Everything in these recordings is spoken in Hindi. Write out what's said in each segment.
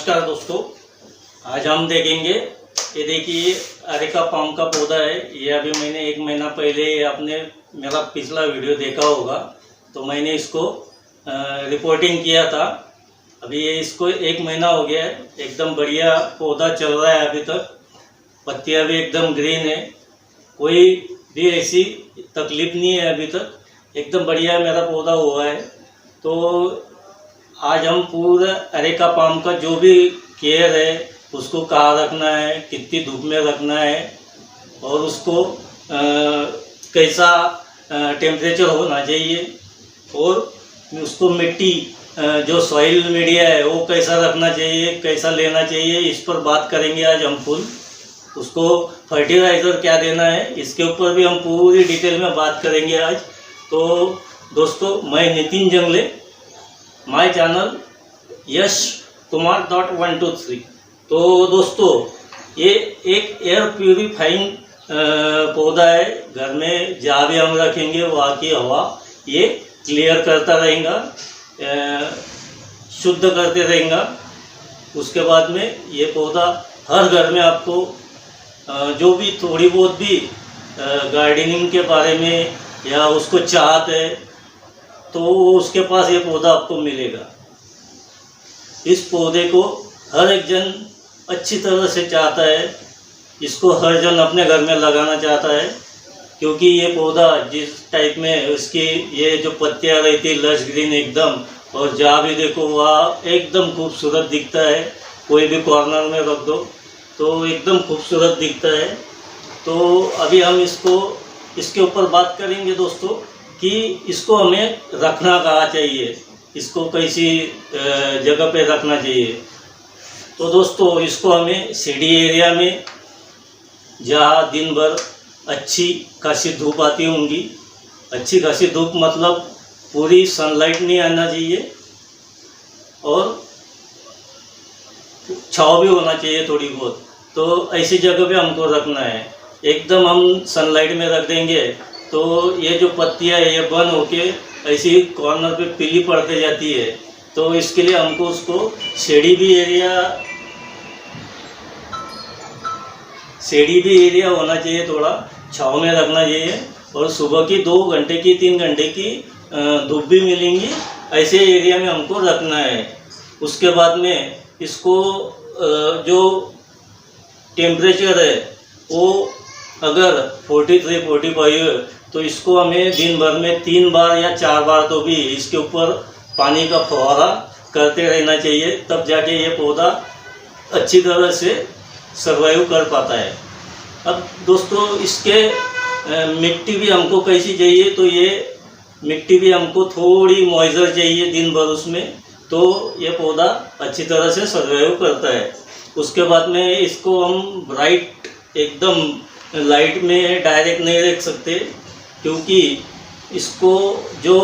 नमस्कार दोस्तों, आज हम देखेंगे। ये देखिए अरेका पाम का पौधा है। ये अभी मैंने 1 महीना पहले आपने मेरा पिछला वीडियो देखा होगा, तो मैंने इसको रिपोर्टिंग किया था। अभी ये इसको 1 महीना हो गया है। एकदम बढ़िया पौधा चल रहा है अभी तक। पत्तियां भी एकदम ग्रीन है, कोई भी ऐसी तकलीफ नहीं है अभी तक। एकदम बढ़िया मेरा पौधा हुआ है। तो आज हम पूरा अरेका पाम का जो भी केयर है, उसको कहाँ रखना है, कितनी धूप में रखना है और उसको कैसा टेम्परेचर होना चाहिए और उसको मिट्टी जो सॉइल मीडिया है वो कैसा रखना चाहिए, कैसा लेना चाहिए, इस पर बात करेंगे आज हम फुल। उसको फर्टिलाइज़र क्या देना है, इसके ऊपर भी हम पूरी डिटेल में बात करेंगे आज। तो दोस्तों, मैं नितिन जंगले, माय चैनल यश कुमार .123। तो दोस्तों, ये एक एयर प्यूरिफाइंग पौधा है। घर में जहाँ भी हम रखेंगे वहाँ की हवा ये क्लियर करता रहेगा, शुद्ध करते रहेगा। उसके बाद में ये पौधा हर घर में आपको जो भी थोड़ी बहुत भी गार्डनिंग के बारे में या उसको चाहत है तो उसके पास ये पौधा आपको मिलेगा। इस पौधे को हर एक जन अच्छी तरह से चाहता है, इसको हर जन अपने घर में लगाना चाहता है, क्योंकि ये पौधा जिस टाइप में उसकी ये जो पत्तियां रहती है लश ग्रीन एकदम, और जहाँ भी देखो वहाँ एकदम खूबसूरत दिखता है। कोई भी कॉर्नर में रख दो तो एकदम खूबसूरत दिखता है। तो अभी हम इसके ऊपर बात करेंगे दोस्तों कि इसको हमें रखना कहाँ चाहिए, इसको कैसी जगह पे रखना चाहिए। तो दोस्तों, इसको हमें सीढ़ी एरिया में, जहाँ दिन भर अच्छी खासी धूप आती होंगी, अच्छी खासी धूप मतलब पूरी सनलाइट नहीं आना चाहिए और छाँव भी होना चाहिए थोड़ी बहुत। तो ऐसी जगह पे हमको रखना है। एकदम हम सनलाइट में रख देंगे तो ये जो पत्तियां है ये बंद होके ऐसी कॉर्नर पे पीली पड़ते जाती है। तो इसके लिए हमको उसको शेडी भी एरिया होना चाहिए, थोड़ा छाँव में रखना चाहिए। और सुबह की 2 घंटे की 3 घंटे की धूप भी मिलेंगी, ऐसे एरिया में हमको रखना है। उसके बाद में इसको जो टेम्परेचर है वो अगर 43-45 है तो इसको हमें दिन भर में 3 बार या 4 बार तो भी इसके ऊपर पानी का फव्वारा करते रहना चाहिए, तब जाके ये पौधा अच्छी तरह से सर्वाइव कर पाता है। अब दोस्तों, इसके मिट्टी भी हमको कैसी चाहिए, तो ये मिट्टी भी हमको थोड़ी मॉइस्चर चाहिए दिन भर उसमें, तो ये पौधा अच्छी तरह से सर्वाइव करता है। उसके बाद में इसको हम ब्राइट एकदम लाइट में डायरेक्ट नहीं रख सकते, क्योंकि इसको जो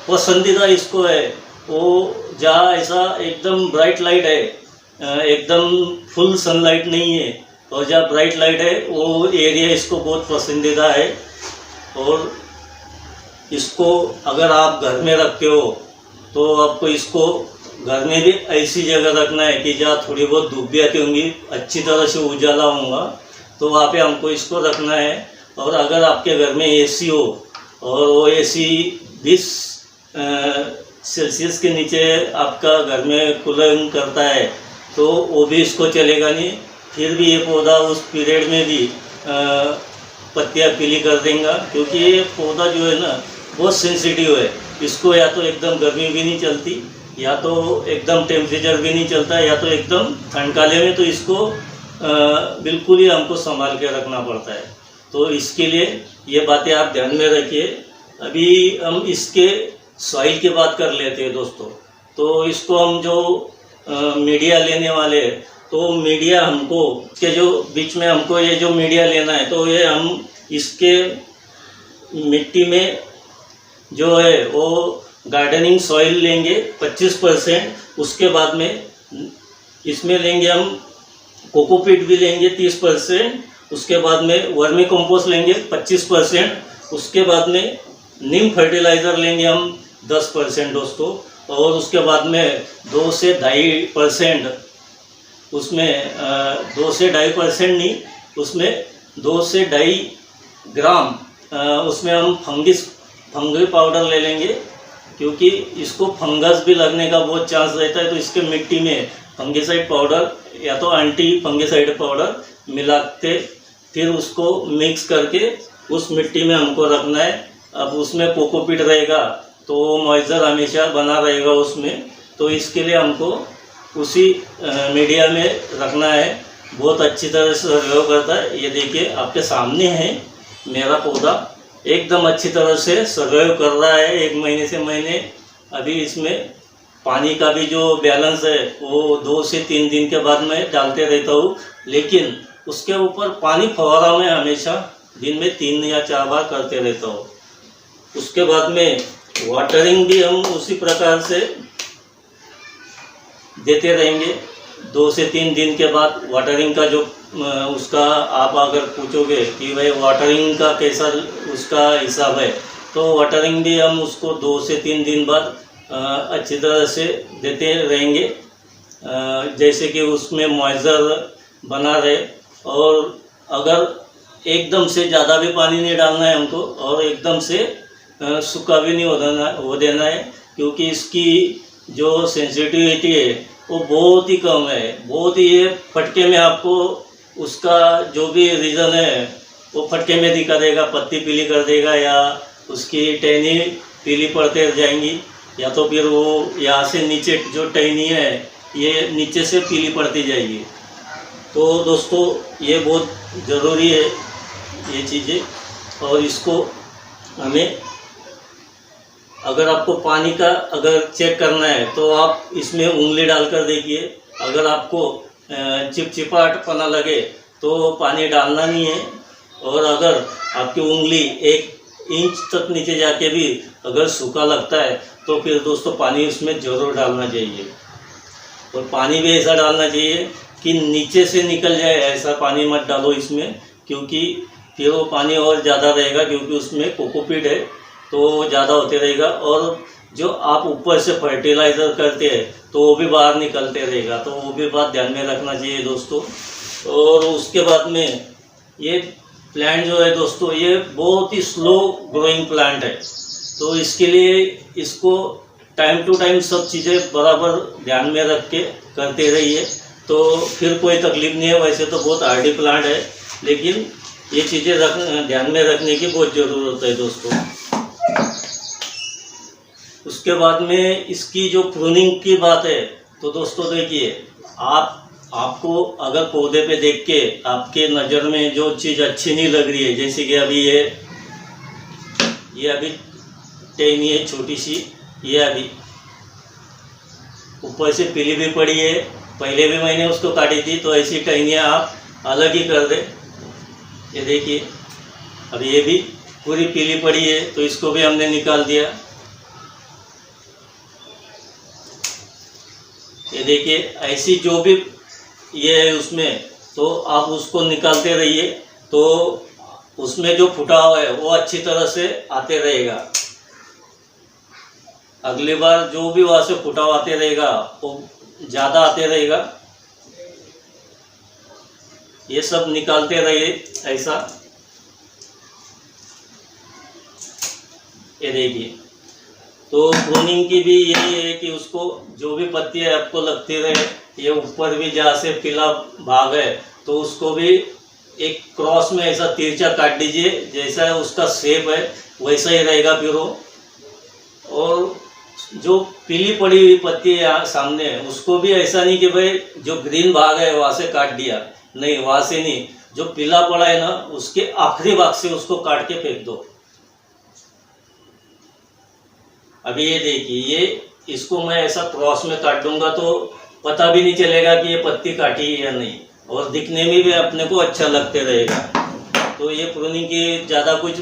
पसंदीदा इसको है वो जहाँ ऐसा एकदम ब्राइट लाइट है, एकदम फुल सनलाइट नहीं है, और जहाँ ब्राइट लाइट है वो एरिया इसको बहुत पसंदीदा है। और इसको अगर आप घर में रखते हो तो आपको इसको घर में भी ऐसी जगह रखना है कि जहाँ थोड़ी बहुत धूप भी आती होंगी, अच्छी तरह से उजाला होगा, तो वहाँ पे हमको इसको रखना है। और अगर आपके घर में एसी हो और वो एसी 20 सेल्सियस के नीचे आपका घर में कूलिंग करता है तो वो भी इसको चलेगा नहीं। फिर भी ये पौधा उस पीरियड में भी पत्तियाँ पीली कर देगा, क्योंकि ये पौधा जो है ना बहुत सेंसिटिव है। इसको या तो एकदम गर्मी भी नहीं चलती, या तो एकदम टेम्परेचर भी नहीं चलता, या तो एकदम ठंड काले में, तो इसको बिल्कुल ही हमको संभाल के रखना पड़ता है। तो इसके लिए ये बातें आप ध्यान में रखिए। अभी हम इसके सॉइल की बात कर लेते हैं दोस्तों। तो इसको हम जो मीडिया लेने वाले, तो मीडिया हमको इसके जो बीच में हमको ये जो मीडिया लेना है, तो ये हम इसके मिट्टी में जो है वो गार्डनिंग सॉइल लेंगे 25%। उसके बाद में इसमें लेंगे हम कोकोपीट भी लेंगे 30%। उसके बाद में वर्मी कंपोस्ट लेंगे 25%। उसके बाद में नीम फर्टिलाइज़र लेंगे हम 10% दोस्तों। और उसके बाद में 2 से 2.5% उसमें 2 से 2.5% नहीं, उसमें 2 से 2.5 ग्राम उसमें हम फंगी पाउडर ले लेंगे, क्योंकि इसको फंगस भी लगने का बहुत चांस रहता है। तो इसके मिट्टी में फंगीसाइड पाउडर या तो एंटी फंगीसाइड पाउडर मिलाते फिर उसको मिक्स करके उस मिट्टी में हमको रखना है। अब उसमें कोकोपीट रहेगा तो मॉइस्चर हमेशा बना रहेगा उसमें, तो इसके लिए हमको उसी मीडिया में रखना है। बहुत अच्छी तरह से सर्वाइव करता है। ये देखिए आपके सामने है मेरा पौधा, एकदम अच्छी तरह से सर्वाइव कर रहा है 1 महीने से महीने। अभी इसमें पानी का भी जो बैलेंस है वो 2 से 3 दिन के बाद मैं डालते रहता हूँ, लेकिन उसके ऊपर पानी फव्वारा में हमेशा दिन में 3 या 4 बार करते रहता हूँ। उसके बाद में वाटरिंग भी हम उसी प्रकार से देते रहेंगे। 2 से 3 दिन के बाद वाटरिंग का जो उसका आप अगर पूछोगे कि भाई वाटरिंग का कैसा उसका हिसाब है, तो वाटरिंग भी हम उसको 2 से 3 दिन बाद अच्छी तरह से देते रहेंगे, जैसे कि उसमें मॉइस्चर बना रहे। और अगर एकदम से ज़्यादा भी पानी नहीं डालना है हमको और एकदम से सूखा भी नहीं हो देना है, क्योंकि इसकी जो सेंसिटिविटी है वो बहुत ही कम है, बहुत ही। ये फटके में आपको उसका जो भी रीज़न है वो फटके में दिखा देगा, पत्ती पीली कर देगा या उसकी टहनी पीली पड़ते जाएंगी, या तो फिर वो यहाँ से नीचे जो टहनी है ये नीचे से पीली पड़ती जाएगी। तो दोस्तों ये बहुत ज़रूरी है ये चीज़ें, और इसको हमें अगर आपको पानी का अगर चेक करना है तो आप इसमें उंगली डालकर देखिए। अगर आपको चिपचिपाहटपना लगे तो पानी डालना नहीं है, और अगर आपकी उंगली 1 इंच तक नीचे जाके भी अगर सूखा लगता है तो फिर दोस्तों पानी उसमें ज़रूर डालना चाहिए। और पानी भी ऐसा डालना चाहिए कि नीचे से निकल जाए, ऐसा पानी मत डालो इसमें, क्योंकि फिर वो पानी और ज़्यादा रहेगा, क्योंकि उसमें कोकोपीट है तो ज़्यादा होते रहेगा। और जो आप ऊपर से फर्टिलाइज़र करते हैं तो वो भी बाहर निकलते रहेगा, तो वो भी बात ध्यान में रखना चाहिए दोस्तों। और उसके बाद में ये प्लांट जो है दोस्तों ये बहुत ही स्लो ग्रोइंग प्लांट है, तो इसके लिए इसको टाइम टू टाइम सब चीज़ें बराबर ध्यान में रख के करते रहिए, तो फिर कोई तकलीफ नहीं है। वैसे तो बहुत हार्डी प्लांट है, लेकिन ये चीज़ें ध्यान में रखने की बहुत ज़रूरत है दोस्तों। उसके बाद में इसकी जो प्रूनिंग की बात है, तो दोस्तों देखिए आपको अगर पौधे पे देख के आपके नज़र में जो चीज़ अच्छी नहीं लग रही है, जैसे कि अभी ये अभी टहनी है छोटी सी, ये अभी ऊपर से पीली भी पड़ी है, पहले भी मैंने उसको काटी थी, तो ऐसी टहनियाँ आप अलग ही कर दें। ये देखिए अब ये भी पूरी पीली पड़ी है, तो इसको भी हमने निकाल दिया। ये देखिए ऐसी जो भी ये है उसमें, तो आप उसको निकालते रहिए, तो उसमें जो फुटाव है वो अच्छी तरह से आते रहेगा। अगली बार जो भी वहाँ से फुटाव आते रहेगा वो ज़्यादा आते रहेगा। ये सब निकालते रहिए ऐसा। ये देखिए, तो प्रूनिंग की भी यही है कि उसको जो भी पत्तियाँ आपको लगती रहे, ये ऊपर भी जहाँ से पीला भाग है तो उसको भी एक क्रॉस में ऐसा तिरछा काट दीजिए, जैसा उसका शेप है वैसा ही रहेगा फिर वो। और जो पीली पड़ी हुई पत्ती यहाँ सामने है उसको भी ऐसा नहीं कि भाई जो ग्रीन भाग है वहाँ से काट दिया, नहीं, वहाँ से नहीं, जो पीला पड़ा है ना उसके आखिरी भाग से उसको काट के फेंक दो। अभी ये देखिए, ये इसको मैं ऐसा क्रॉस में काट दूंगा तो पता भी नहीं चलेगा कि ये पत्ती काटी है या नहीं, और दिखने में भी अपने को अच्छा लगते रहेगा। तो ये प्रूनिंग की ज़्यादा कुछ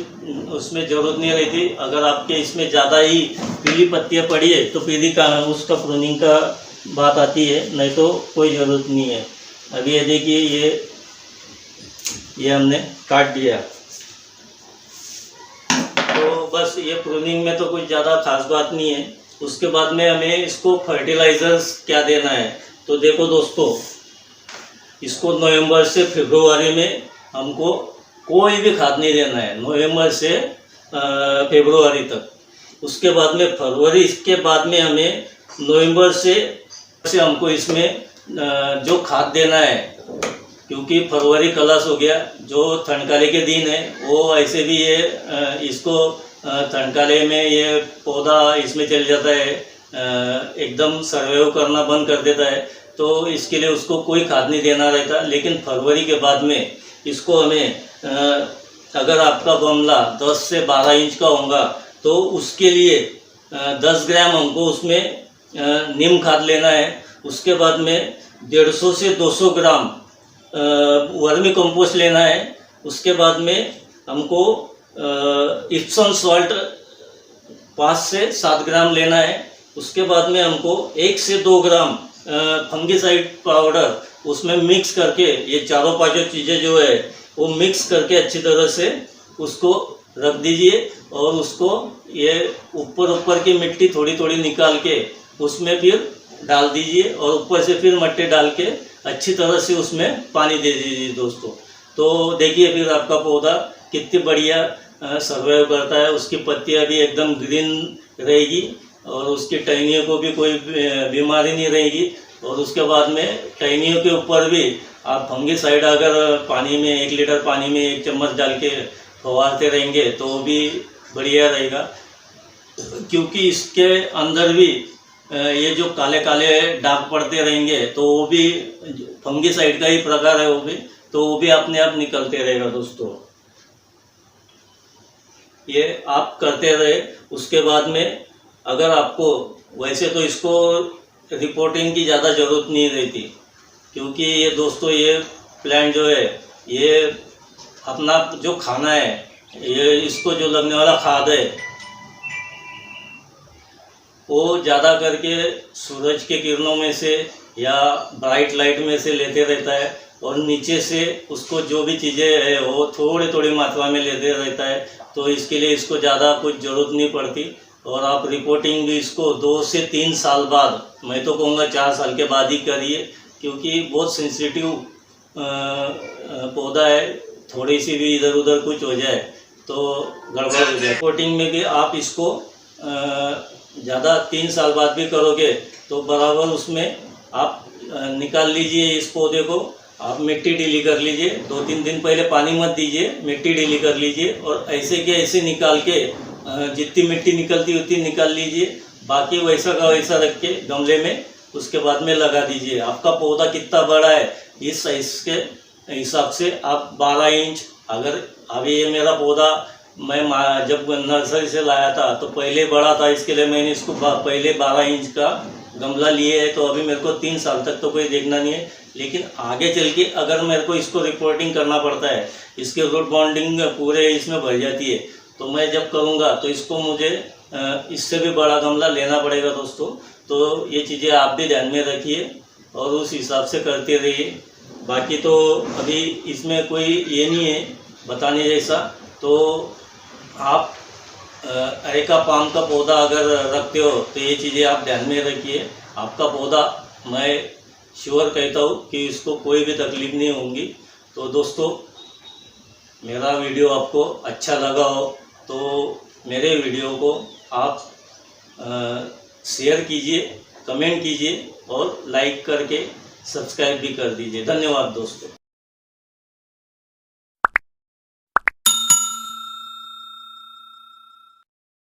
उसमें ज़रूरत नहीं रहती। अगर आपके इसमें ज़्यादा ही पीली पत्तियाँ पड़ी है तो फिर ही उसका प्रूनिंग का बात आती है, नहीं तो कोई ज़रूरत नहीं है। अभी ये देखिए ये हमने काट दिया, तो बस ये प्रूनिंग में तो कुछ ज़्यादा खास बात नहीं है। उसके बाद में हमें इसको फर्टिलाइजर्स क्या देना है। तो देखो दोस्तों, इसको नवंबर से फरवरी में हमको कोई भी खाद नहीं देना है, नवंबर से फरवरी तक। उसके बाद में फरवरी के बाद में हमें नवंबर से हमको इसमें जो खाद देना है, क्योंकि फरवरी खलास हो गया, जो ठंडकाले के दिन है वो ऐसे भी ये इसको ठंडकाले में ये पौधा इसमें चल जाता है, एकदम सर्वाइव करना बंद कर देता है। तो इसके लिए उसको कोई खाद नहीं देना रहता। लेकिन फरवरी के बाद में इसको हमें अगर आपका गमला 10 से 12 इंच का होगा तो उसके लिए 10 ग्राम हमको उसमें नीम खाद लेना है। उसके बाद में 150 से 200 ग्राम वर्मी कंपोस्ट लेना है। उसके बाद में हमको इप्सम सॉल्ट 5 से 7 ग्राम लेना है। उसके बाद में हमको 1 से 2 ग्राम फंगीसाइड पाउडर उसमें मिक्स करके, ये चारों पांचों चीज़ें जो है वो मिक्स करके अच्छी तरह से उसको रख दीजिए। और उसको ये ऊपर की मिट्टी थोड़ी थोड़ी निकाल के उसमें फिर डाल दीजिए, और ऊपर से फिर मट्टी डाल के अच्छी तरह से उसमें पानी दे दीजिए दोस्तों। तो देखिए फिर आपका पौधा कितनी बढ़िया सर्वाइव करता है। उसकी पत्तियां भी एकदम ग्रीन रहेगी और उसकी टहनियों को भी कोई बीमारी नहीं रहेगी। और उसके बाद में टहनियों के ऊपर भी आप फंगीसाइड अगर पानी में 1 लीटर पानी में 1 चम्मच डाल के फवारते रहेंगे तो वो भी बढ़िया रहेगा, क्योंकि इसके अंदर भी ये जो काले काले दाग पड़ते रहेंगे तो वो भी फंगीसाइड का ही प्रकार है, वो भी अपने आप निकलते रहेगा दोस्तों। ये आप करते रहे। उसके बाद में अगर आपको, वैसे तो इसको रिपोर्टिंग की ज़्यादा ज़रूरत नहीं रहती, क्योंकि ये दोस्तों ये प्लांट जो है ये अपना जो खाना है, ये इसको जो लगने वाला खाद है वो ज़्यादा करके सूरज के किरणों में से या ब्राइट लाइट में से लेते रहता है, और नीचे से उसको जो भी चीज़ें है वो थोड़ी थोड़ी मात्रा में लेते रहता है। तो इसके लिए इसको ज़्यादा कुछ ज़रूरत नहीं पड़ती। और आप रिपोर्टिंग भी इसको 2 से 3 साल बाद, मैं तो कहूँगा 4 साल के बाद ही करिए, क्योंकि बहुत सेंसिटिव पौधा है। थोड़ी सी भी इधर उधर कुछ हो जाए तो गड़बड़ हो जाए। रिपोर्टिंग में भी आप इसको ज़्यादा 3 साल बाद भी करोगे तो बराबर उसमें आप निकाल लीजिए इस पौधे को। आप मिट्टी ढीली कर लीजिए, 2-3 दिन पहले पानी मत दीजिए, मिट्टी ढीली कर लीजिए, और ऐसे के ऐसे निकाल के जितनी मिट्टी निकलती उतनी निकाल लीजिए। बाकी वैसा का वैसा रख के गमले में उसके बाद में लगा दीजिए। आपका पौधा कितना बड़ा है इस साइज के हिसाब से आप 12 इंच, अगर अभी ये मेरा पौधा मैं जब नर्सरी से लाया था तो पहले बड़ा था, इसके लिए मैंने इसको पहले 12 इंच का गमला लिए है। तो अभी मेरे को 3 साल तक तो कोई देखना नहीं है। लेकिन आगे चल के अगर मेरे को इसको रिपोर्टिंग करना पड़ता है, इसके रूट बॉन्डिंग पूरे इसमें भर जाती है, तो मैं जब करूँगा तो इसको मुझे इससे भी बड़ा गमला लेना पड़ेगा दोस्तों। तो ये चीज़ें आप भी ध्यान में रखिए और उस हिसाब से करते रहिए। बाकी तो अभी इसमें कोई ये नहीं है बताने जैसा। तो आप अरेका पाम का पौधा अगर रखते हो तो ये चीज़ें आप ध्यान में रखिए। आपका पौधा, मैं श्योर कहता हूँ कि इसको कोई भी तकलीफ नहीं होगी। तो दोस्तों, मेरा वीडियो आपको अच्छा लगा हो तो मेरे वीडियो को आप शेयर कीजिए, कमेंट कीजिए और लाइक करके सब्सक्राइब भी कर दीजिए। धन्यवाद दोस्तों।